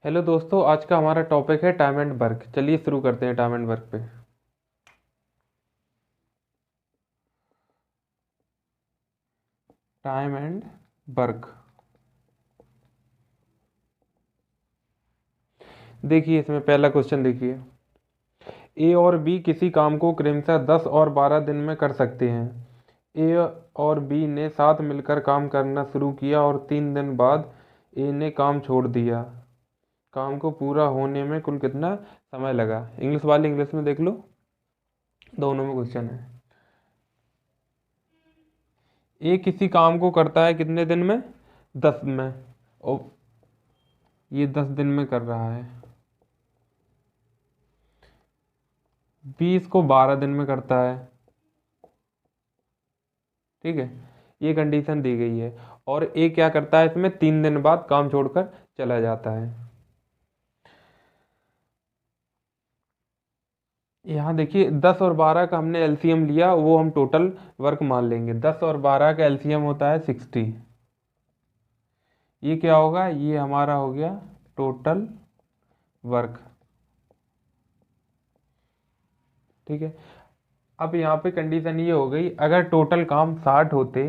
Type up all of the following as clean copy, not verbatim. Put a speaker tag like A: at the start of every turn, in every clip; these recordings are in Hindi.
A: हेलो दोस्तों, आज का हमारा टॉपिक है टाइम एंड वर्क। चलिए शुरू करते हैं टाइम एंड वर्क पे। Time and work. देखिए, इसमें पहला क्वेश्चन देखिए। ए और बी किसी काम को क्रमशः 10 और 12 दिन में कर सकते हैं। ए और बी ने साथ मिलकर काम करना शुरू किया और 3 दिन बाद ए ने काम छोड़ दिया। काम को पूरा होने में कुल कितना समय लगा? इंग्लिश वाले इंग्लिश में देख लो, दोनों में क्वेश्चन है। ए किसी काम को करता है कितने दिन में? 10 में। और ये 10 दिन में कर रहा है। 20 को 12 दिन में करता है। ठीक है, ये कंडीशन दी गई है। और ए क्या करता है, इसमें 3 दिन बाद काम छोड़कर चला जाता है। यहाँ देखिए, 10 और 12 का हमने एलसीएम लिया, वो हम टोटल वर्क मान लेंगे। 10 और 12 का एलसीएम होता है 60। ये क्या होगा, ये हमारा हो गया टोटल वर्क। ठीक है, अब यहाँ पे कंडीशन ये हो गई, अगर टोटल काम 60 होते,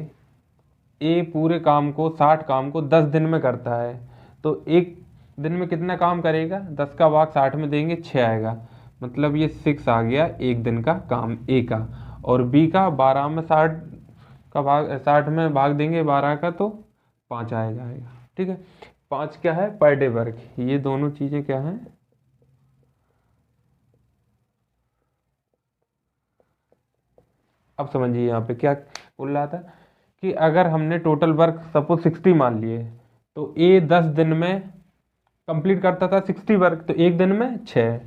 A: ए पूरे काम को 60 काम को 10 दिन में करता है, तो एक दिन में कितना काम करेगा? 10 का भाग 60 में देंगे, 6 आएगा। मतलब ये 6 आ गया एक दिन का काम ए का। और बी का 12 में 60 का भाग 60 में भाग देंगे 12 का, तो 5 आएगा। ठीक है, 5 क्या है? Per day work. ये दोनों चीज़ें क्या हैं? अब समझिए यहाँ पे क्या बोल रहा था, कि अगर हमने टोटल वर्क सपोज 60 मान लिए, तो ए 10 दिन में कंप्लीट करता था 60 वर्क, तो एक दिन में 6।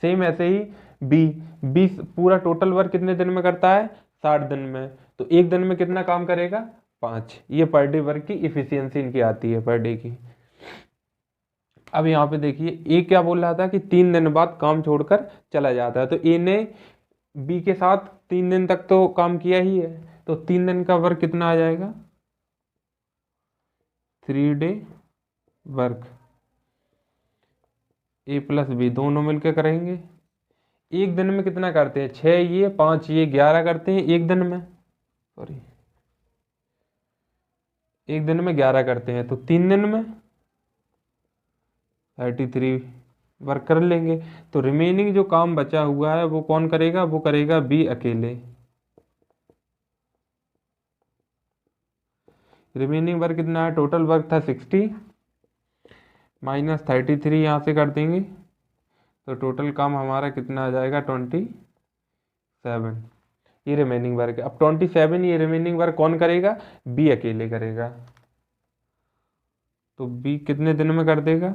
A: सेम ऐसे ही बी, 20 पूरा टोटल वर्क कितने दिन में करता है? 60 दिन में। तो एक दिन में कितना काम करेगा? 5। ये पर डे वर्क की इफिशियंसी इनकी आती है, पर डे की। अब यहाँ पे देखिए, ए क्या बोल रहा था कि 3 दिन बाद काम छोड़कर चला जाता है, तो ए ने बी के साथ 3 दिन तक तो काम किया ही है, तो 3 दिन का वर्क कितना आ जाएगा? 3 डे वर्क। ए प्लस बी दोनों मिलकर करेंगे। एक दिन में कितना करते हैं? 6 ये 5 ये 11 करते हैं एक दिन में। सॉरी, एक दिन में 11 करते हैं, तो 3 दिन में 33 वर्क कर लेंगे। तो रिमेनिंग जो काम बचा हुआ है वो कौन करेगा? वो करेगा बी अकेले। रिमेनिंग वर्क कितना है? टोटल वर्क था 60 माइनस 33 यहाँ से कर देंगे, तो टोटल काम हमारा कितना आ जाएगा? 27। ये रिमेनिंग वर्क है। अब 27 ये रिमेनिंग वर्क कौन करेगा? बी अकेले करेगा। तो बी कितने दिन में कर देगा?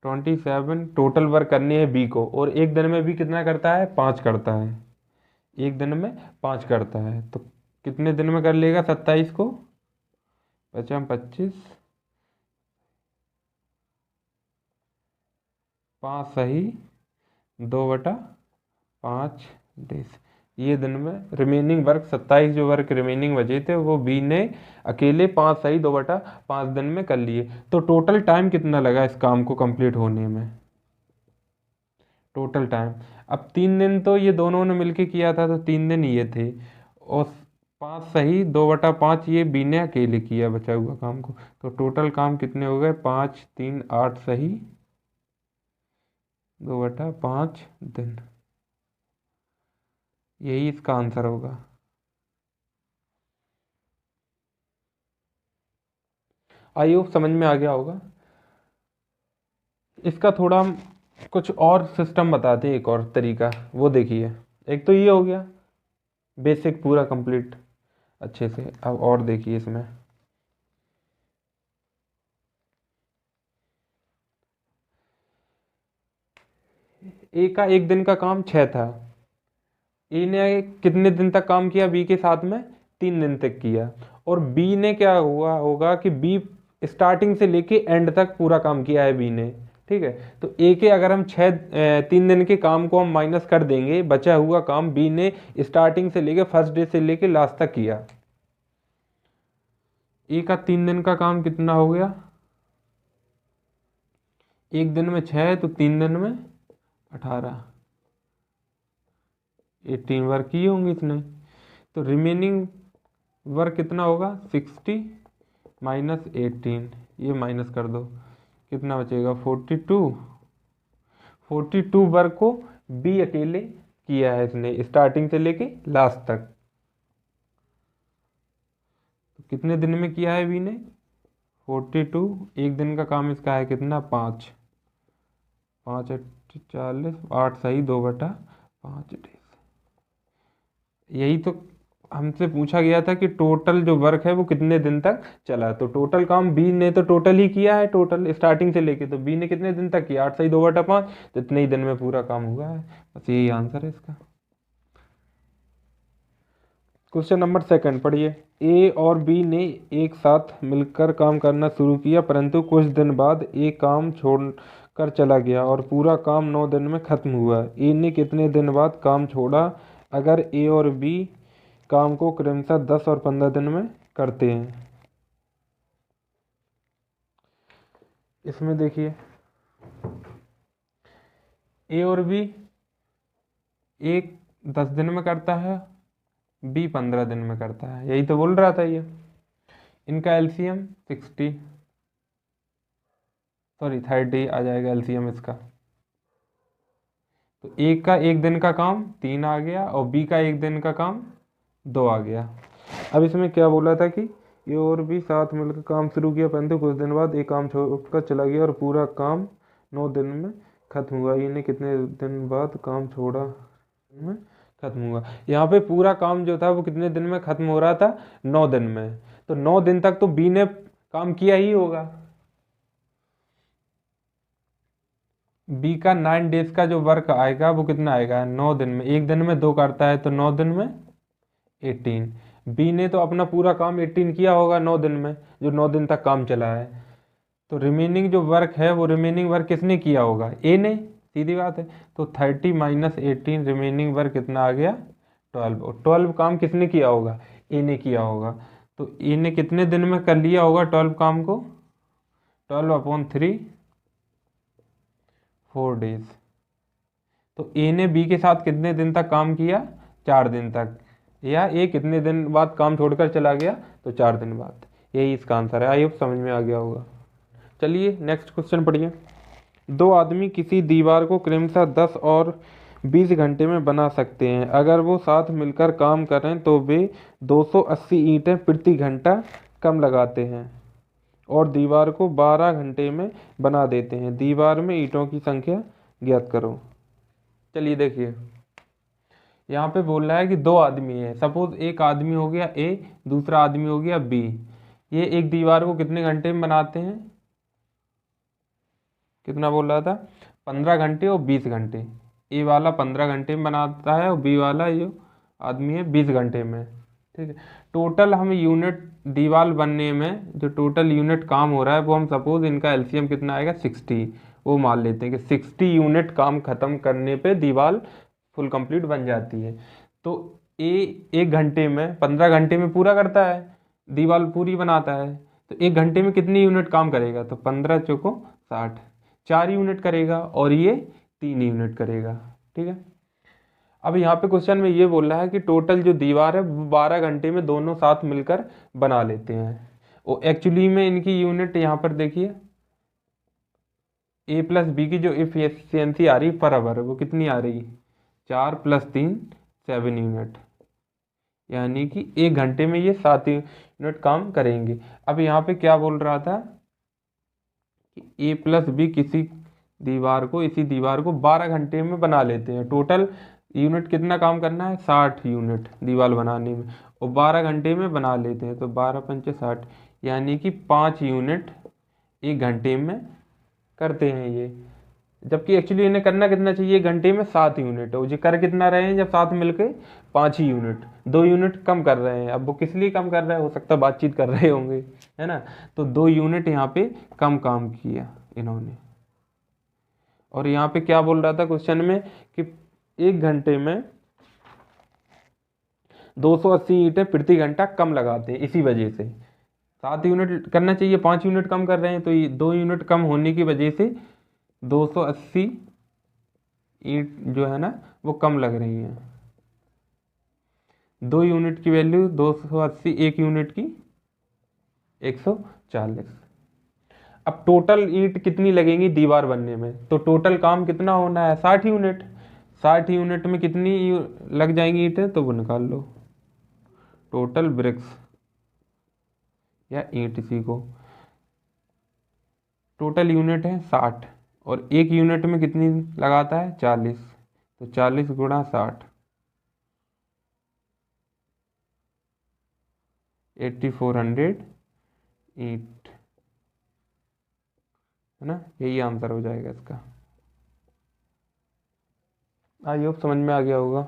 A: 27 टोटल वर्क करनी है बी को, और एक दिन में बी कितना करता है? 5 करता है। एक दिन में 5 करता है, तो कितने दिन में कर लेगा? 27 को 25, 5 सही 2/5 डेज। ये दिन में रिमेनिंग वर्क 27 जो वर्क रिमेनिंग बचे थे वो बी ने अकेले 5 सही 2/5 दिन में कर लिए। तो टोटल टाइम कितना लगा इस काम को कंप्लीट होने में? टोटल टाइम, अब 3 दिन तो ये दोनों ने मिलके किया था, तो 3 दिन ये थे। और 5 सही 2/5 ये बी ने अकेले किया बचा हुआ काम को। तो टोटल काम कितने हो गए? 5 3 8 सही 2/5 दिन। यही इसका आंसर होगा। आई होप समझ में आ गया होगा। इसका थोड़ा हम कुछ और सिस्टम बताते हैं, एक और तरीका, वो देखिए। एक तो ये हो गया बेसिक पूरा कंप्लीट अच्छे से। अब और देखिए इसमें, ए का एक दिन का काम 6 था। ए ने कितने दिन तक काम किया बी के साथ में? 3 दिन तक किया। और बी ने क्या हुआ होगा कि बी स्टार्टिंग से लेके एंड तक पूरा काम किया है बी ने। ठीक है, तो ए के अगर हम 3 दिन के काम को हम माइनस कर देंगे, बचा हुआ काम बी ने स्टार्टिंग से लेके फर्स्ट डे से लेके लास्ट तक किया। ए का 3 दिन का काम कितना हो गया? एक दिन में 6 है तो 3 दिन में 18, 18 वर्क किए होंगे इसने। तो रिमेनिंग वर्क कितना होगा, 60 माइनस 18, ये माइनस कर दो, कितना बचेगा 42। 42 वर्क को बी अकेले किया है इसने स्टार्टिंग से लेके लास्ट तक। तो कितने दिन में किया है बी ने, 42। एक दिन का काम इसका है कितना, 5, 5 40, 8 सही 2/5 डेज। यही तो हमसे पूछा गया था कि टोटल जो वर्क है वो कितने दिन तक चला। तो टोटल काम बी ने तो टोटल ही किया है, टोटल स्टार्टिंग से लेके। तो बी ने कितने दिन तक किया, 8 सही 2/5, तो इतने ही दिन में पूरा काम हुआ है। बस यही आंसर है इसका। क्वेश्चन नंबर 2 पढ़िए। ए और बी ने एक साथ मिलकर काम करना शुरू किया, परंतु कुछ दिन बाद ए काम छोड़कर चला गया और पूरा काम 9 दिन में खत्म हुआ। ए ने कितने दिन बाद काम छोड़ा अगर ए और बी काम को क्रमशः 10 और 15 दिन में करते हैं। इसमें देखिए ए और बी, एक 10 दिन में करता है, बी 15 दिन में करता है, यही तो बोल रहा था ये। इनका एलसीएम 60, सॉरी 30 आ जाएगा एलसीएम इसका। तो ए का एक दिन का काम 3 आ गया और बी का एक दिन का काम 2 आ गया। अब इसमें क्या बोला था कि ए और बी साथ मिलकर काम शुरू किया, परंतु कुछ दिन बाद एक काम छोड़कर चला गया और पूरा काम 9 दिन में खत्म हुआ। इन्हें कितने दिन बाद काम छोड़ा में खत्म हुआ। यहाँ पे पूरा काम जो था वो कितने दिन में खत्म हो रहा था, 9 दिन में। तो 9 दिन तक तो बी ने काम किया ही होगा। बी का 9 डेज का जो वर्क आएगा वो कितना आएगा, 9 दिन में। एक दिन में 2 करता है तो 9 दिन में 18। बी ने तो अपना पूरा काम 18 किया होगा 9 दिन में, जो 9 दिन तक काम चला है। तो रिमेनिंग जो वर्क है वो रिमेनिंग वर्क किसने किया होगा, ए ने, सीधी बात है। तो 30 माइनस 18, रिमेनिंग वर्क कितना आ गया, 12। और 12 काम किसने किया होगा, ए ने किया होगा। तो ए ने कितने दिन में कर लिया होगा 12 काम को, 12/3, 4 डेज। तो ए ने बी के साथ कितने दिन तक काम किया, 4 दिन तक। या ए कितने दिन बाद काम छोड़कर चला गया, तो 4 दिन बाद। यही इसका आंसर है। आई होप समझ में आ गया होगा। चलिए नेक्स्ट क्वेश्चन पढ़िए। 2 आदमी किसी दीवार को क्रमशः 10 और 20 घंटे में बना सकते हैं। अगर वो साथ मिलकर काम करें तो वे 280 ईंटें प्रति घंटा कम लगाते हैं और दीवार को 12 घंटे में बना देते हैं। दीवार में ईंटों की संख्या ज्ञात करो। चलिए देखिए, यहाँ पे बोल रहा है कि 2 आदमी है। सपोज एक आदमी हो गया ए, दूसरा आदमी हो गया बी। ये एक दीवार को कितने घंटे में बनाते हैं, कितना बोल रहा था, 15 घंटे और 20 घंटे। ए वाला 15 घंटे में बनाता है और बी वाला ये आदमी है 20 घंटे में। ठीक है। टोटल हम यूनिट दीवार बनने में जो टोटल यूनिट काम हो रहा है वो हम सपोज इनका एलसीएम कितना आएगा 60, वो मान लेते हैं कि 60 यूनिट काम खत्म करने पे दीवार फुल कंप्लीट बन जाती है। तो ए 1 घंटे में 15 घंटे में पूरा करता है, दीवार पूरी बनाता है। तो 1 घंटे में कितनी यूनिट काम करेगा, तो 15 चौको 60, 4 यूनिट करेगा और ये 3 यूनिट करेगा। ठीक है। अब यहाँ पे क्वेश्चन में ये बोल रहा है कि टोटल जो दीवार है वो 12 घंटे में दोनों साथ मिलकर बना लेते हैं। और एक्चुअली में इनकी यूनिट यहाँ पर देखिए, ए प्लस बी की जो एफिशिएंसी आ रही बराबर वो कितनी आ रही, 4 + 3 7 यूनिट। यानी कि 1 घंटे में ये 7 यूनिट काम करेंगे। अब यहाँ पे क्या बोल रहा था कि ए प्लस बी किसी दीवार को 12 घंटे में बना लेते हैं। टोटल यूनिट कितना काम करना है, 60 यूनिट दीवार बनाने में, और 12 घंटे में बना लेते हैं। तो 12 × 5 = 60, यानी कि 5 यूनिट 1 घंटे में करते हैं ये। जबकि एक्चुअली इन्हें करना कितना चाहिए, 1 घंटे में 7 यूनिट। और ये कर कितना रहे हैं जब साथ मिलके, 5 ही यूनिट, 2 यूनिट कम कर रहे हैं। अब वो किस लिए कम कर रहे हैं, हो सकता है बातचीत कर रहे होंगे, है ना। तो 2 यूनिट यहाँ पे कम काम किया इन्होंने। और यहाँ पे क्या बोल रहा था क्वेश्चन में कि 1 घंटे में 280 ईंटें प्रति घंटा कम लगाते हैं। इसी वजह से 7 यूनिट करना चाहिए, 5 यूनिट कम कर रहे हैं। तो ये 2 यूनिट कम होने की वजह से 280 ईंट जो है ना वो कम लग रही हैं। 2 यूनिट की वैल्यू 280, 1 यूनिट की 140। अब टोटल ईंट कितनी लगेंगी दीवार बनने में, तो टोटल काम कितना होना है 60 यूनिट। 60 यूनिट में कितनी लग जाएंगी ईंटें, तो वो निकाल लो। टोटल ब्रिक्स या ईंट, इसी को टोटल यूनिट है 60 और 1 यूनिट में कितनी लगाता है 40, तो 40 गुणा 60, 8400 ईंट, है ना। यही आंसर हो जाएगा इसका। आई होप समझ में आ गया होगा।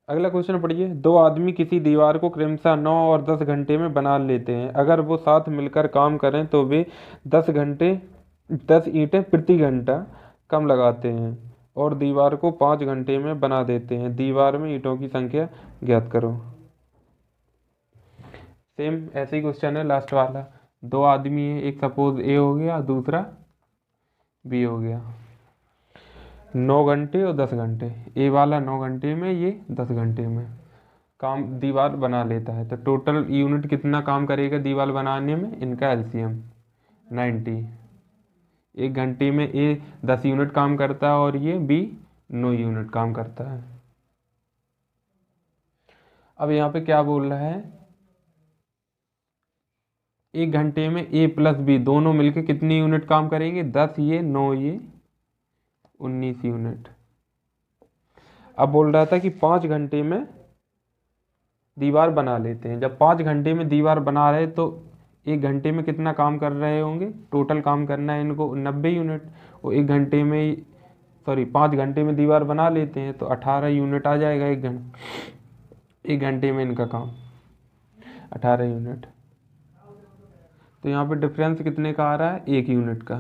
A: अगला क्वेश्चन पढ़िए। दो आदमी किसी दीवार को क्रमशः 9 और 10 घंटे में बना लेते हैं। अगर वो साथ मिलकर काम करें तो वे 10 ईंटें प्रति घंटा कम लगाते हैं और दीवार को 5 घंटे में बना देते हैं। दीवार में ईंटों की संख्या ज्ञात करो। सेम ऐसे ही क्वेश्चन है लास्ट वाला। दो आदमी है, एक सपोज ए हो गया, दूसरा बी हो गया। 9 घंटे और 10 घंटे, ए वाला 9 घंटे में, ये 10 घंटे में काम दीवार बना लेता है। तो टोटल यूनिट कितना काम करेगा दीवार बनाने में, इनका एलसीएम 90। 1 घंटे में ए 10 यूनिट काम करता है और ये बी 9 यूनिट काम करता है। अब यहाँ पे क्या बोल रहा है, 1 घंटे में ए प्लस बी दोनों मिलके कितनी यूनिट काम करेंगे, 10 ये 9 ये 19 यूनिट। अब बोल रहा था कि 5 घंटे में दीवार बना लेते हैं। जब 5 घंटे में दीवार बना रहे तो 1 घंटे में कितना काम कर रहे होंगे, टोटल काम करना है इनको 90 यूनिट। और 1 घंटे में 5 घंटे में दीवार बना लेते हैं तो 18 यूनिट आ जाएगा 1 घंटे में इनका काम 18 यूनिट। तो यहाँ पे डिफरेंस कितने का आ रहा है, 1 यूनिट का।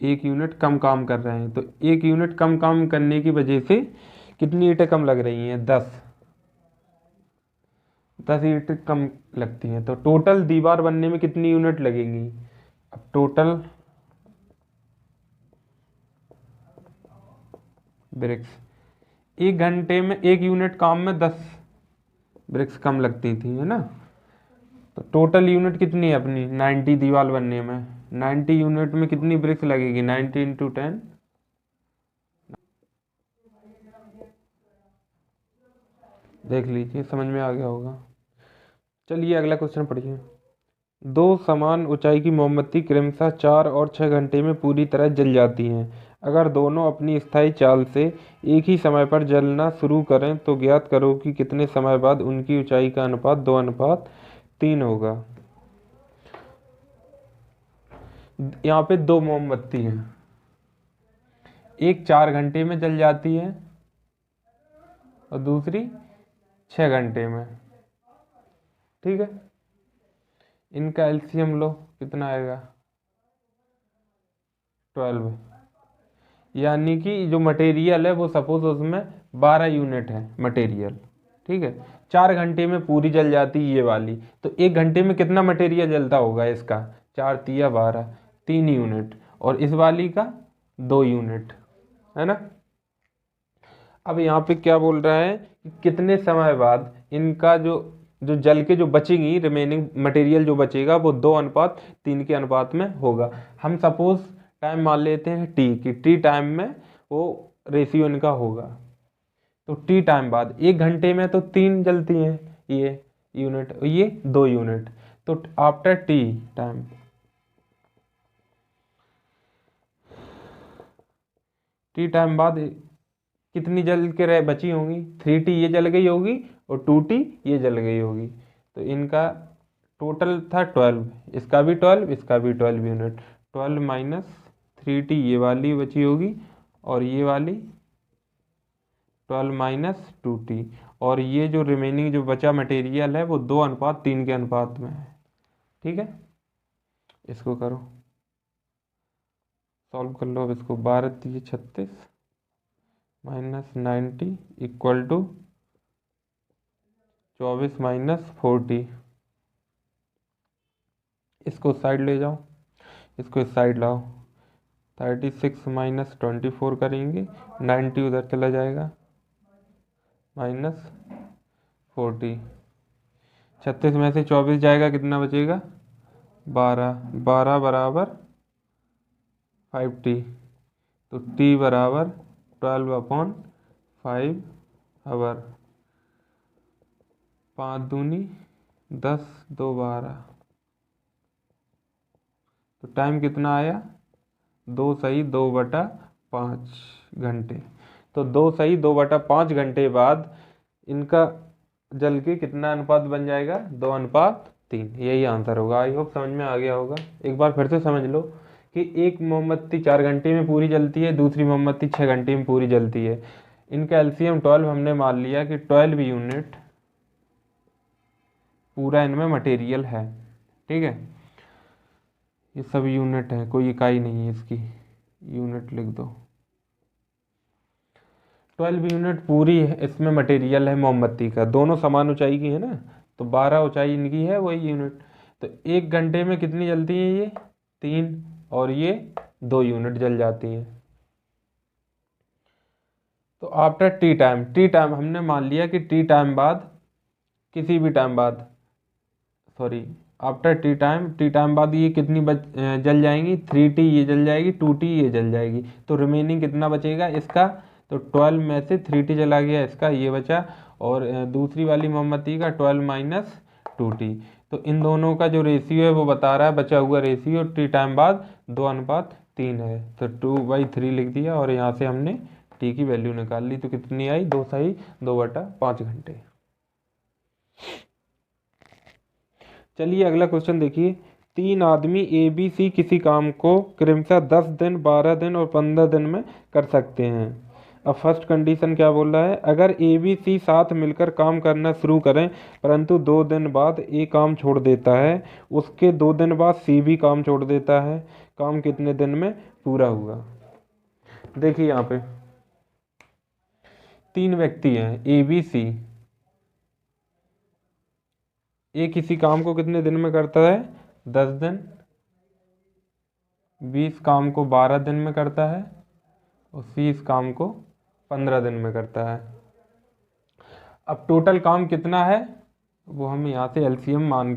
A: 1 यूनिट कम काम कर रहे हैं, तो 1 यूनिट कम काम करने की वजह से कितनी ईंटें कम लग रही हैं, 10 यूनिट कम लगती हैं। तो टोटल दीवार बनने में कितनी यूनिट लगेंगी, अब टोटल ब्रिक्स 1 घंटे में 1 यूनिट काम में 10 ब्रिक्स कम लगती थी, है ना। तो टोटल यूनिट कितनी है अपनी 90 दीवार बनने में, 90 यूनिट में कितनी ब्रिक्स लगेगी, 90 × 10, देख लीजिए समझ में आ गया होगा। चलिए अगला क्वेश्चन पढ़िए। दो समान ऊंचाई की मोमबत्ती क्रमशः 4 और 6 घंटे में पूरी तरह जल जाती हैं। अगर दोनों अपनी स्थायी चाल से एक ही समय पर जलना शुरू करें तो ज्ञात करो कि कितने समय बाद उनकी ऊंचाई का अनुपात 2:3 होगा। यहाँ पे दो मोमबत्ती हैं, एक 4 घंटे में जल जाती है और दूसरी 6 घंटे में, ठीक है। इनका एलसीएम लो, कितना आएगा 12। यानी कि जो मटेरियल है वो सपोज उसमें 12 यूनिट है मटेरियल, ठीक है। 4 घंटे में पूरी जल जाती ये वाली, तो 1 घंटे में कितना मटेरियल जलता होगा इसका, 4 तिया 12, 3 यूनिट, और इस वाली का 2 यूनिट, है ना। अब यहाँ पे क्या बोल रहा है कि कितने समय बाद इनका जो जो जल के जो बचेगी रिमेनिंग मटेरियल जो बचेगा वो 2:3 के अनुपात में होगा। हम सपोज टाइम मान लेते हैं टी कि टी टाइम में वो रेशियो इनका होगा। तो टी टाइम बाद 1 घंटे में तो 3 जलती हैं ये यूनिट, ये 2 यूनिट। तो after T time, T time बाद कितनी जल के रह बची होंगी, 3T ये जल गई होगी और 2T ये जल गई होगी। तो इनका टोटल था 12, इसका भी 12, इसका भी 12 यूनिट। 12 - 3T ये वाली बची होगी और ये वाली 12 - 2T, और ये जो रिमेनिंग जो बचा मटेरियल है वो 2:3 के अनुपात में है, ठीक है। इसको करो, सॉल्व कर लो अब इसको। 12 × 3 = 36 -90 = 24 - 40। इसको साइड ले जाओ, इसको इस साइड लाओ, 36 माइनस 24 करेंगे, 90 उधर चला जाएगा, -40। 36 में से 24 जाएगा, कितना बचेगा? 12। 12 बराबर 5t, तो t बराबर 12/5 आवर। 5 दूनी 10, 2 12, तो टाइम कितना आया? 2 सही 2/5 घंटे। तो 2 सही 2/5 घंटे बाद इनका जल के कितना अनुपात बन जाएगा? 2:3। यही आंसर होगा। आई होप समझ में आ गया होगा। एक बार फिर से समझ लो कि एक मोमबत्ती 4 घंटे में पूरी जलती है, दूसरी मोमबत्ती 6 घंटे में पूरी जलती है। इनका एलसीएम 12 हमने मान लिया कि 12 यूनिट पूरा इनमें मटेरियल है। ठीक है, ये सब यूनिट है, कोई इकाई नहीं है इसकी, यूनिट लिख दो। 12 यूनिट पूरी इसमें मटेरियल है मोमबत्ती का, दोनों समान ऊंचाई की है ना, तो 12 ऊंचाई इनकी है, वही यूनिट। तो 1 घंटे में कितनी जलती है? ये 3, और ये 2 यूनिट जल जाती हैं। तो आफ्टर टी टाइम हमने मान लिया कि टी टाइम बाद, किसी भी टाइम बाद, सॉरी आफ्टर टी टाइम बाद ये कितनी जल जाएंगी? 3t ये जल जाएगी, 2t ये जल जाएगी। तो रिमेनिंग कितना बचेगा इसका? तो 12 में से 3t चला गया, इसका ये बचा, और दूसरी वाली मोमबत्ती का 12 माइनस 2t। तो इन दोनों का जो रेशियो है वो बता रहा है, बचा हुआ रेशियो टी टाइम बाद 2:3 है। तो 2/3 लिख दिया, और यहाँ से हमने टी की वैल्यू निकाल ली। तो कितनी आई? 2 सही 2/5 घंटे। चलिए अगला क्वेश्चन देखिए। 3 आदमी ABC किसी काम को क्रमशः 10 दिन, 12 दिन और 15 दिन में कर सकते हैं। अब फर्स्ट कंडीशन क्या बोल रहा है? अगर ABC साथ मिलकर काम करना शुरू करें परंतु 2 दिन बाद A काम छोड़ देता है, उसके 2 दिन बाद C भी काम छोड़ देता है, काम कितने दिन में पूरा हुआ? देखिए यहाँ पे 3 व्यक्ति हैं ABC। ए किसी काम को कितने दिन में करता है? 10 दिन। B इस काम को 12 दिन में करता है, और C इस काम को 15 दिन में करता है। अब टोटल काम कितना है वो हम यहाँ से एलसीएम मान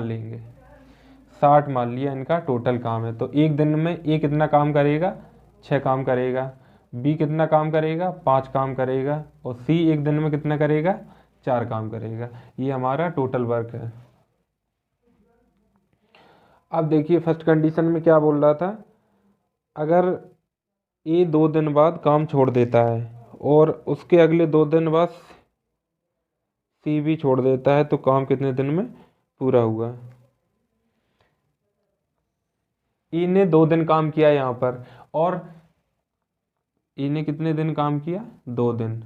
A: लेंगे। 60 मान लिया इनका टोटल काम है। तो एक दिन में A कितना काम करेगा? 6 काम करेगा। B कितना काम करेगा? 5 काम करेगा। और C एक दिन में कितना करेगा? 4 काम करेगा। ये हमारा टोटल वर्क है। अब देखिए फर्स्ट कंडीशन में क्या बोल रहा था? अगर A 2 दिन बाद काम छोड़ देता है और उसके अगले 2 दिन बाद C भी छोड़ देता है, तो काम कितने दिन में पूरा हुआ? E ने 2 दिन काम किया यहाँ पर, और E ने कितने दिन काम किया? 2 दिन।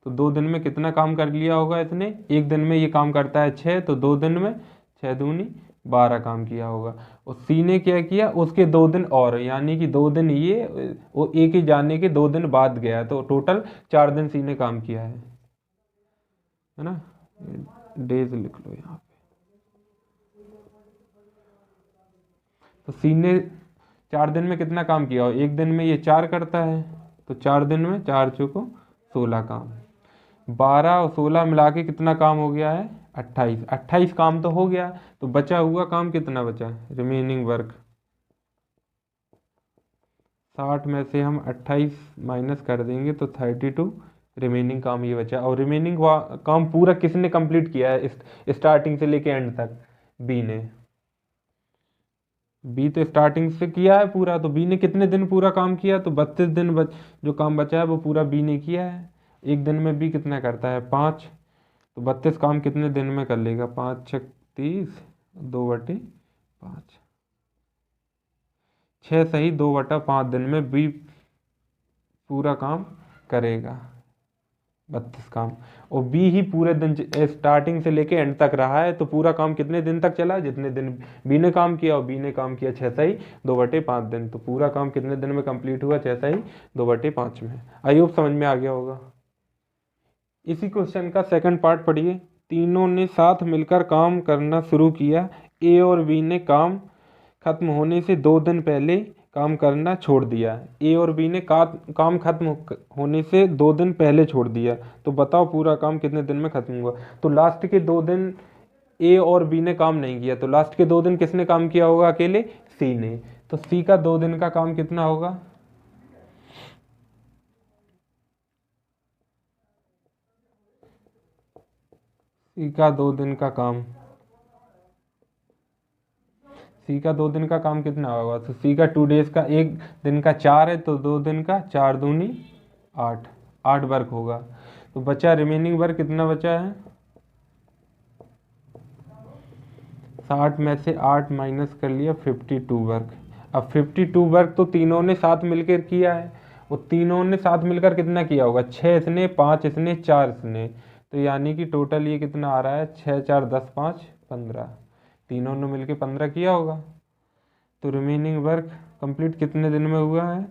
A: तो 2 दिन में कितना काम कर लिया होगा इसने? एक दिन में ये काम करता है 6, तो 2 दिन में 6 दूनी 12 काम किया होगा। और C ने क्या किया? उसके 2 दिन और, यानी कि 2 दिन ये, वो A के जाने के 2 दिन बाद गया, तो टोटल 4 दिन C ने काम किया है ना। डेज लिख लो यहाँ पे। तो C ने 4 दिन में कितना काम किया हो? एक दिन में ये 4 करता है, तो 4 दिन में 4 चौको 16 काम। 12 और 16 मिला के कितना काम हो गया है? 28। 28 काम तो हो गया, तो बचा हुआ काम कितना बचा? रिमेनिंग वर्क 60 में से हम 28 माइनस कर देंगे तो 32 रिमेनिंग काम ये बचा। और रिमेनिंग काम पूरा किसने कंप्लीट किया है स्टार्टिंग से लेके एंड तक? बी ने। बी तो स्टार्टिंग से किया है पूरा, तो बी ने कितने दिन पूरा काम किया? तो 32 दिन जो काम बचा है वो पूरा बी ने किया है। एक दिन में बी कितना करता है? 5। तो 32 काम कितने दिन में कर लेगा? 5 6 30, 2/5। 6 सही 2/5 दिन में बी पूरा काम करेगा, 32 काम। और बी ही पूरे दिन स्टार्टिंग से लेके एंड तक रहा है, तो पूरा काम कितने दिन तक चला? जितने दिन बी ने काम किया, और बी ने काम किया 6 सही 2/5 दिन, तो पूरा काम कितने दिन में कंप्लीट हुआ? 6 सही 2/5 में। आई होप समझ में आ गया होगा। इसी क्वेश्चन का सेकंड पार्ट पढ़िए। तीनों ने साथ मिलकर काम करना शुरू किया। ए और बी ने काम खत्म होने से 2 दिन पहले काम करना छोड़ दिया। ए और बी ने काम खत्म होने से 2 दिन पहले छोड़ दिया। तो बताओ पूरा काम कितने दिन में खत्म हुआ। तो लास्ट के 2 दिन ए और बी ने काम नहीं किया, तो लास्ट के 2 दिन किसने काम किया होगा? अकेले सी ने। तो सी का 2 दिन का काम कितना होगा? सी का 2 दिन का काम, सी का 2 दिन का काम कितना होगा? तो सी का 2 डेज का, 1 दिन का 4 है तो 2 दिन का 4 दूनी 8, 8 वर्क होगा। तो बचा रिमेनिंग वर्क कितना बचा है? 60 में से 8 माइनस कर लिया, 52 वर्क। अब 52 वर्क तो तीनों ने साथ मिलकर किया है। वो तीनों ने साथ मिलकर कितना किया होगा? 6 इसने, 5 इसने, 4 इसने। तो यानी कि टोटल ये कितना आ रहा है? 6 4 10 5 15। तीनों ने मिलकर 15 किया होगा। तो रिमेनिंग वर्क कंप्लीट कितने दिन में हुआ है?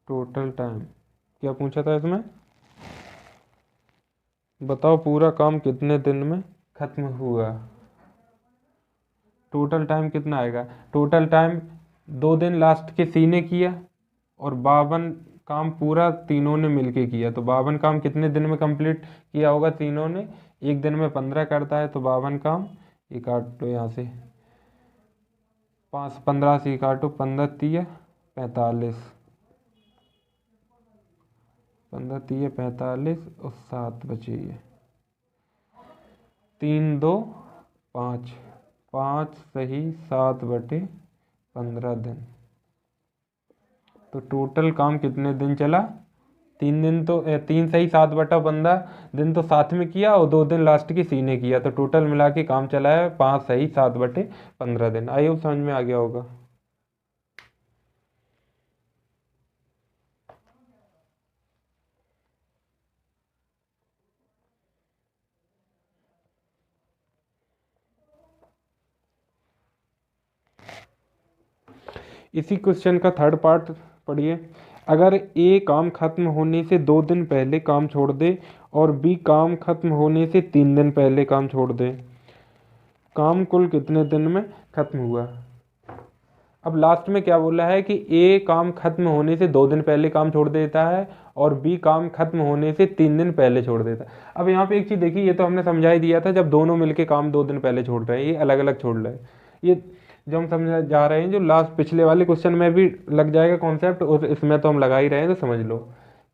A: टोटल टाइम क्या पूछा था इसमें? बताओ पूरा काम कितने दिन में खत्म हुआ। टोटल टाइम कितना आएगा? टोटल टाइम 2 दिन लास्ट के सी ने किया और 52 काम पूरा तीनों ने मिलके किया। तो 52 काम कितने दिन में कंप्लीट किया होगा तीनों ने? 1 दिन में 15 करता है तो 52 काम। ये काट लो यहाँ से, 5 15 से काटो, 15 3 45, 15 3 45 और 7 बचे। ये 3 2 5, 5 सही 7/15 दिन। तो टोटल काम कितने दिन चला? 3 दिन तो 3 सही 7/15 दिन तो साथ में किया और 2 दिन लास्ट की सी ने किया। तो टोटल मिला के काम चला है 5 सही 7/15 दिन। आई होप समझ में आ गया होगा। इसी क्वेश्चन का थर्ड पार्ट पढ़िए। अगर ए काम खत्म होने से 2 दिन पहले काम छोड़ दे और बी काम खत्म होने से 3 दिन पहले काम छोड़ दे, काम कुल कितने दिन में खत्म हुआ? अब लास्ट में क्या बोला है कि ए काम खत्म होने से 2 दिन पहले काम छोड़ देता है और बी काम खत्म होने से 3 दिन पहले छोड़ देता है। अब यहाँ पे एक चीज़ देखिए, ये तो हमने समझा ही दिया था जब दोनों मिलके काम 2 दिन पहले छोड़ रहे हैं, ये अलग अलग छोड़ रहे हैं। ये जो हम समझा जा रहे हैं, जो लास्ट पिछले वाले क्वेश्चन में भी लग जाएगा कॉन्सेप्ट, और इसमें तो हम लगा ही रहे हैं, तो समझ लो।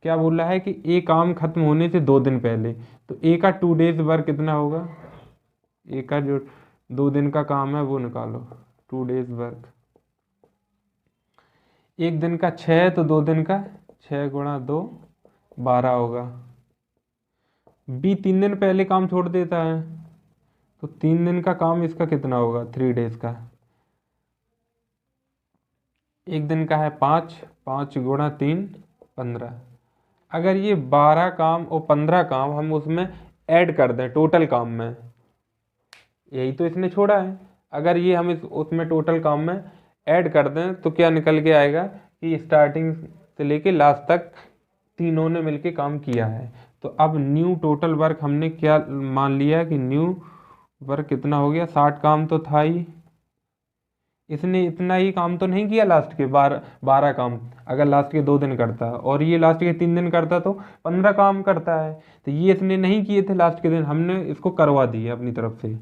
A: क्या बोल रहा है कि ए काम खत्म होने से 2 दिन पहले, तो ए का 2 डेज वर्क कितना होगा? ए का जो 2 दिन का काम है वो निकालो, 2 डेज वर्क। 1 दिन का 6 तो 2 दिन का 6 गुणा 2 12 होगा। बी 3 दिन पहले काम छोड़ देता है तो 3 दिन का काम इसका कितना होगा? 3 डेज का। 1 दिन का है 5, 5 गुणा 3 15। अगर ये 12 काम और 15 काम हम उसमें ऐड कर दें टोटल काम में, यही तो इसने छोड़ा है, अगर ये हम इस उसमें टोटल काम में ऐड कर दें तो क्या निकल के आएगा कि स्टार्टिंग से लेके लास्ट तक तीनों ने मिलके काम किया है। तो अब न्यू टोटल वर्क हमने क्या मान लिया कि न्यू वर्क कितना हो गया? 60 काम तो था ही, इसने इतना ही काम तो नहीं किया लास्ट के 12 काम। अगर लास्ट के 2 दिन करता और ये लास्ट के 3 दिन करता तो 15 काम करता है। तो ये इसने नहीं किए थे लास्ट के दिन, हमने इसको करवा दिए अपनी तरफ से।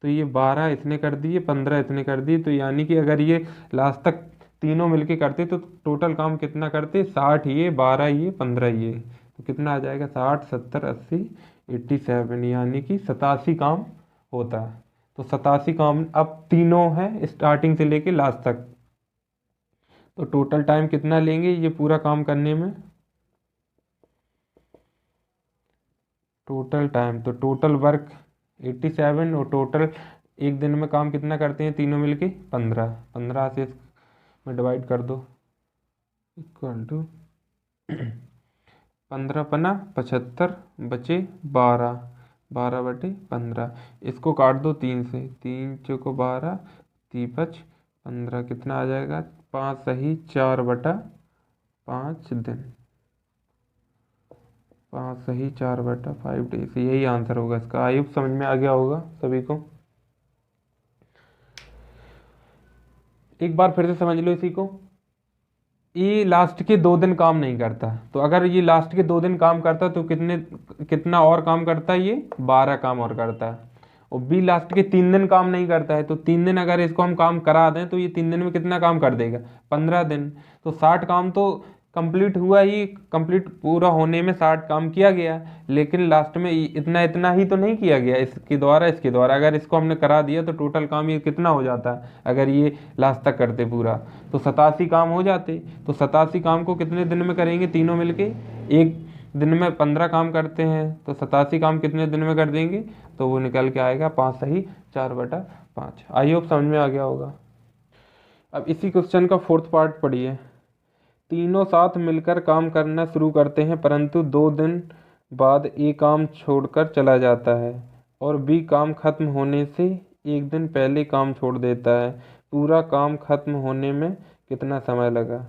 A: तो ये 12 इसने कर दिए, 15 इसने कर दिए। तो यानी कि अगर ये लास्ट तक तीनों मिलके करते तो टोटल काम कितना करते? 60 ये, 12 ये, 15 ये। तो कितना आ जाएगा? 60 70 80 87, यानी कि 87 काम होता है। तो 87 काम अब तीनों हैं स्टार्टिंग से लेके लास्ट तक। तो टोटल टाइम कितना लेंगे ये पूरा काम करने में? टोटल टाइम तो टोटल वर्क 87 और टोटल 1 दिन में काम कितना करते हैं तीनों मिलके? 15। 15 से इसमें डिवाइड कर दो, इक्वल टू 15 पना 75 बचे 12, 12/15। इसको काट दो 3 से, 3 चौको 12, 3 5 15, कितना आ जाएगा? 5 सही 4/5 दिन, 5 सही 4/5 डेज। यही आंसर होगा इसका। आई होप समझ में आ गया होगा सभी को। एक बार फिर से समझ लो इसी को। ये लास्ट के 2 दिन काम नहीं करता, तो अगर ये लास्ट के 2 दिन काम करता तो कितना और काम करता है, ये 12 काम और करता है। और बी लास्ट के 3 दिन काम नहीं करता है, तो 3 दिन अगर इसको हम काम करा दें तो ये 3 दिन में कितना काम कर देगा, 15 दिन। तो 60 काम तो कंप्लीट हुआ ही, कंप्लीट पूरा होने में 60 काम किया गया, लेकिन लास्ट में इतना इतना ही तो नहीं किया गया इसके द्वारा अगर इसको हमने करा दिया तो टोटल काम ये कितना हो जाता है, अगर ये लास्ट तक करते पूरा तो 87 काम हो जाते। तो 87 काम को कितने दिन में करेंगे तीनों मिलके, एक दिन में 15 काम करते हैं, तो 87 काम कितने दिन में कर देंगे, तो वो निकल के आएगा 5 सही 4/5। आई होप समझ में आ गया होगा। अब इसी क्वेश्चन का 4th पार्ट पढ़िए। तीनों साथ मिलकर काम करना शुरू करते हैं, परंतु 2 दिन बाद ए काम छोड़कर चला जाता है और बी काम खत्म होने से 1 दिन पहले काम छोड़ देता है। पूरा काम खत्म होने में कितना समय लगा।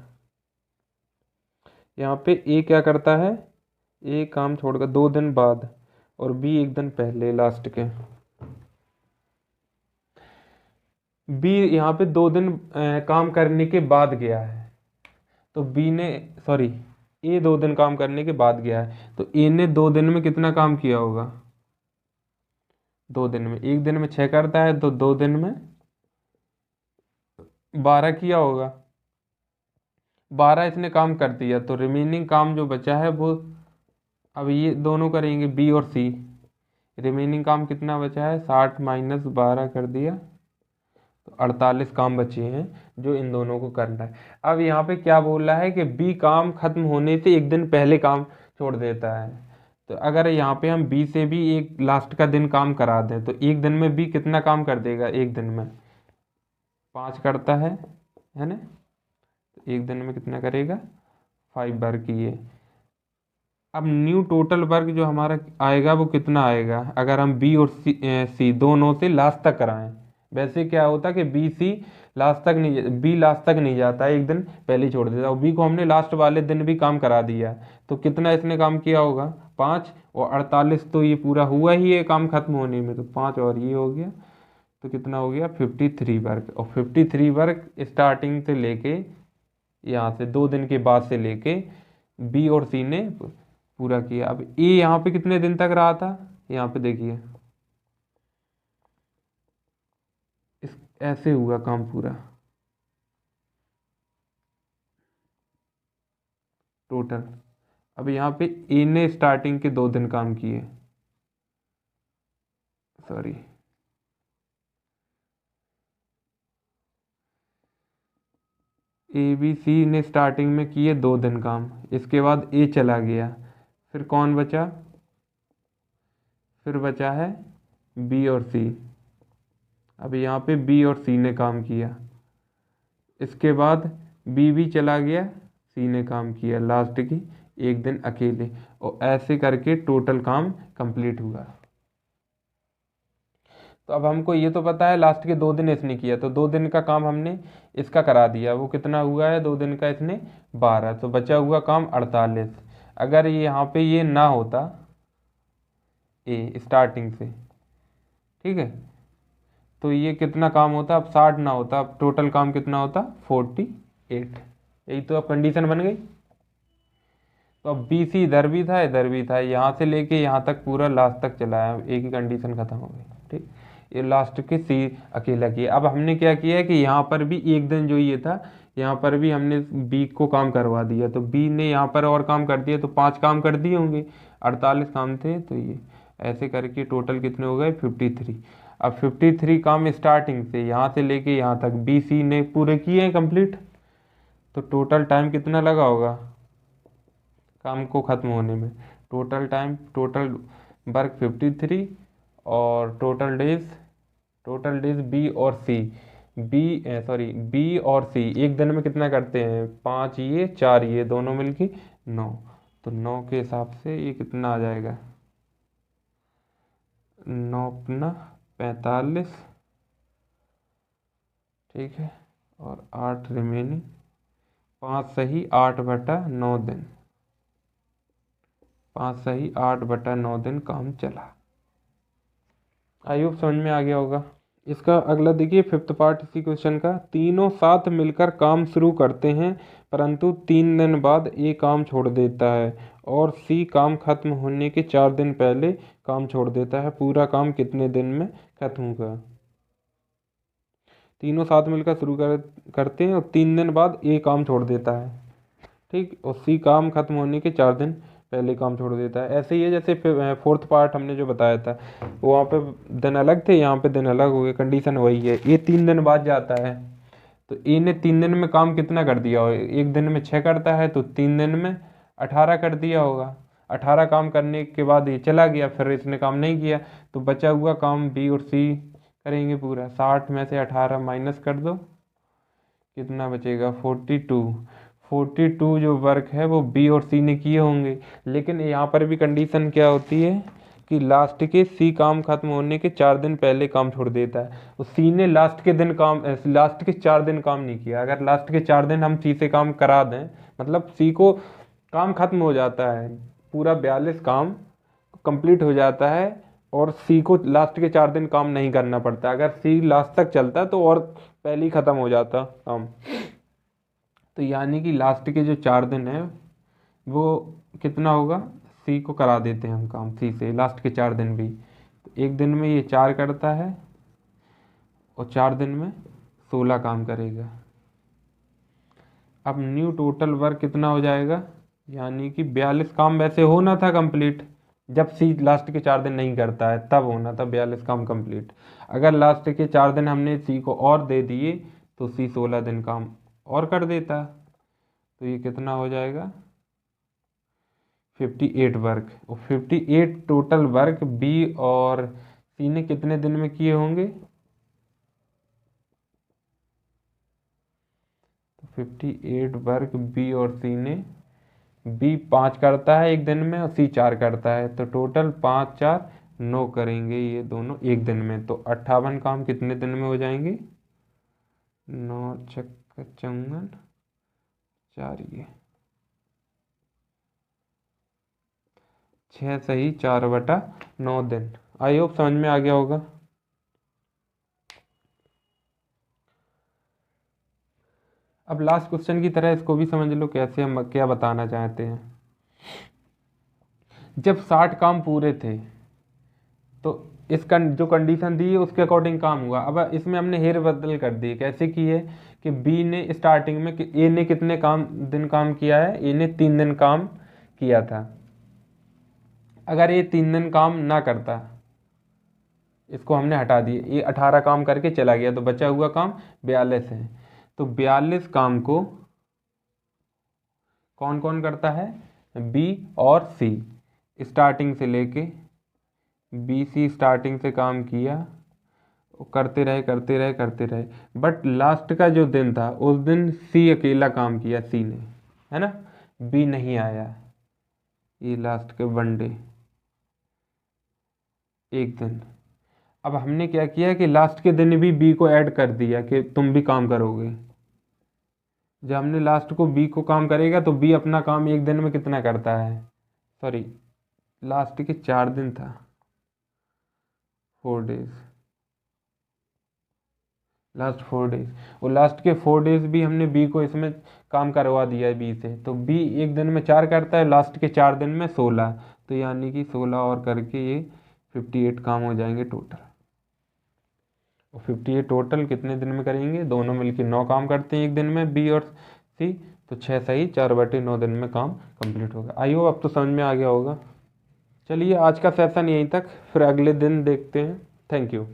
A: यहाँ पे ए क्या करता है, ए काम छोड़कर 2 दिन बाद और बी 1 दिन पहले लास्ट के। बी यहाँ पे 2 दिन काम करने के बाद गया है, तो बी ने सॉरी ए 2 दिन काम करने के बाद गया है, तो ए ने 2 दिन में कितना काम किया होगा, 2 दिन में, 1 दिन में 6 करता है तो 2 दिन में 12 किया होगा। 12 इसने काम कर दिया, तो रिमेनिंग काम जो बचा है वो अब ये दोनों करेंगे बी और सी। रिमेनिंग काम कितना बचा है, 60 - 12 कर दिया, तो 48 काम बचे हैं जो इन दोनों को करना है। अब यहाँ पे क्या बोल रहा है कि बी काम खत्म होने से 1 दिन पहले काम छोड़ देता है, तो अगर यहाँ पे हम बी से भी एक लास्ट का दिन काम करा दें तो 1 दिन में बी कितना काम कर देगा, 1 दिन में 5 करता है ना, तो 1 दिन में कितना करेगा, 5 वर्क ये। अब न्यू टोटल वर्क जो हमारा आएगा वो कितना आएगा, अगर हम बी और सी दोनों से लास्ट तक कराएं। वैसे क्या होता है कि बी लास्ट तक नहीं जाता है, 1 दिन पहले ही छोड़ देता है, और बी को हमने लास्ट वाले दिन भी काम करा दिया, तो कितना इसने काम किया होगा, 5 और 48, तो ये पूरा हुआ ही है काम खत्म होने में, तो 5 और ये हो गया, तो कितना हो गया 53 वर्क। और 53 वर्क स्टार्टिंग से लेके यहाँ से 2 दिन के बाद से लेके बी और सी ने पूरा किया। अब ए यहाँ पे कितने दिन तक रहा था, यहाँ पे देखिए इस ऐसे हुआ काम पूरा टोटल। अब यहाँ पे ए ने स्टार्टिंग के 2 दिन काम किए, सॉरी ए बी सी ने स्टार्टिंग में किए 2 दिन काम, इसके बाद ए चला गया, फिर कौन बचा, फिर बचा है बी और सी। अब यहाँ पे बी और सी ने काम किया, इसके बाद बी भी चला गया, सी ने काम किया लास्ट की 1 दिन अकेले, और ऐसे करके टोटल काम कंप्लीट हुआ। तो अब हमको ये तो पता है लास्ट के 2 दिन इसने किया, तो 2 दिन का काम हमने इसका करा दिया, वो कितना हुआ है 2 दिन का इसने 12, तो बचा हुआ काम 48। अगर ये यहाँ पे ये ना होता ए स्टार्टिंग से, ठीक है, तो ये कितना काम होता, अब 60 ना होता, अब टोटल काम कितना होता 48। यही तो अब कंडीशन बन गई। तो अब बी सी इधर भी था, यहाँ से लेके यहाँ तक पूरा लास्ट तक चला है, एक ही कंडीशन खत्म हो गई, ठीक। ये लास्ट के सी अकेला किया। अब हमने क्या किया है कि यहाँ पर भी 1 दिन जो ये था, यहाँ पर भी हमने बी को काम करवा दिया, तो बी ने यहाँ पर और काम कर दिया, तो 5 काम कर दिए होंगे, 48 काम थे, तो ये ऐसे करके टोटल कितने हो गए 53। अब 53 काम स्टार्टिंग से यहाँ से लेके यहाँ तक बी सी ने पूरे किए हैं कंप्लीट, तो टोटल टाइम कितना लगा होगा काम को ख़त्म होने में, टोटल वर्क 53 और टोटल डेज बी और सी 1 दिन में कितना करते हैं, 5 ये 4 ये दोनों मिलके 9, तो 9 के हिसाब से ये कितना आ जाएगा, 9 अपना 45, ठीक है, और 8 रिमेनिंग, 5 सही 8/9 दिन, 5 सही 8/9 दिन काम चला। आई होप समझ में आ गया होगा। इसका अगला देखिए फिफ्थ पार्ट इसी क्वेश्चन का। तीनों साथ मिलकर काम शुरू करते हैं परंतु 3 दिन बाद ए काम छोड़ देता है और सी काम खत्म होने के 4 दिन पहले काम छोड़ देता है, पूरा काम कितने दिन में खत्म होगा? तीनों साथ मिलकर करते हैं और 3 दिन बाद ए काम छोड़ देता है, ठीक, और सी काम खत्म होने के 4 दिन पहले काम छोड़ देता है। ऐसे ही है जैसे फोर्थ पार्ट हमने जो बताया था, वहाँ पे दिन अलग थे, यहाँ पे दिन अलग हो गए, कंडीशन वही है। ए 3 दिन बाद जाता है तो ए ने 3 दिन में काम कितना कर दिया हो? एक दिन में 6 करता है तो 3 दिन में 18 कर दिया होगा। 18 काम करने के बाद ये चला गया, फिर इसने काम नहीं किया, तो बचा हुआ काम बी और सी करेंगे पूरा। 60 में से 18 माइनस कर दो, कितना बचेगा? 42 जो वर्क है वो बी और सी ने किए होंगे। लेकिन यहाँ पर भी कंडीशन क्या होती है कि लास्ट के सी काम खत्म होने के 4 दिन पहले काम छोड़ देता है, तो सी ने लास्ट के 4 दिन काम नहीं किया। अगर लास्ट के 4 दिन हम सी से काम करा दें, मतलब सी को काम खत्म हो जाता है, पूरा 42 काम कंप्लीट हो जाता है और सी को लास्ट के 4 दिन काम नहीं करना पड़ता। अगर सी लास्ट तक चलता तो और पहले ही खत्म हो जाता काम। तो यानी कि लास्ट के जो 4 दिन है वो कितना होगा? सी को करा देते हैं हम काम सी से लास्ट के 4 दिन भी, तो एक दिन में ये 4 करता है और 4 दिन में 16 काम करेगा। अब न्यू टोटल वर्क कितना हो जाएगा? यानी कि 42 काम वैसे होना था कंप्लीट, जब सी लास्ट के 4 दिन नहीं करता है तब होना था 42 काम कंप्लीट। अगर लास्ट के 4 दिन हमने सी को और दे दिए तो सी 16 दिन काम और कर देता, तो ये कितना हो जाएगा? 58 वर्क। और 58 टोटल वर्क बी और सी ने कितने दिन में किए होंगे? तो 58 वर्क बी और सी ने, बी 5 करता है एक दिन में और सी 4 करता है, तो टोटल 5 4 9 करेंगे ये दोनों एक दिन में, तो 58 काम कितने दिन में हो जाएंगे? 9 छक्का 54 4, ये 6 सही 4/9 दिन। आई होप समझ में आ गया होगा। अब लास्ट क्वेश्चन की तरह इसको भी समझ लो कैसे हम क्या बताना चाहते हैं। जब 60 काम पूरे थे तो इसका जो कंडीशन दी है उसके अकॉर्डिंग काम हुआ। अब इसमें हमने हेर बदल कर दी। कैसे की है कि बी ने स्टार्टिंग में ए ने कितने दिन काम किया है? ए ने 3 दिन काम किया था। अगर ये 3 दिन काम ना करता, इसको हमने हटा दिए, ये 18 काम करके चला गया, तो बचा हुआ काम 42 है। तो 42 काम को कौन कौन करता है? बी और सी। स्टार्टिंग से लेके बी सी स्टार्टिंग से काम किया, करते रहे, बट लास्ट का जो दिन था उस दिन सी अकेला काम किया, सी ने, है ना, बी नहीं आया। ये लास्ट के 1 डे, एक दिन। अब हमने क्या किया कि लास्ट के दिन भी बी को ऐड कर दिया कि तुम भी काम करोगे। जब हमने लास्ट को बी को काम करेगा तो बी अपना काम एक दिन में कितना करता है? सॉरी, लास्ट के 4 दिन था, 4 डेज, लास्ट 4 डेज, और लास्ट के 4 डेज भी हमने बी को इसमें काम करवा दिया है बी से, तो बी एक दिन में 4 करता है, लास्ट के 4 दिन में 16, तो यानी कि 16 और करके ये 58 काम हो जाएंगे टोटल। और 58 टोटल कितने दिन में करेंगे? दोनों मिलके 9 काम करते हैं एक दिन में, बी और सी, तो 6 सही 4/9 दिन में काम कंप्लीट होगा। आई होप अब तो समझ में आ गया होगा। चलिए आज का सेशन यहीं तक, फिर अगले दिन देखते हैं। Thank you.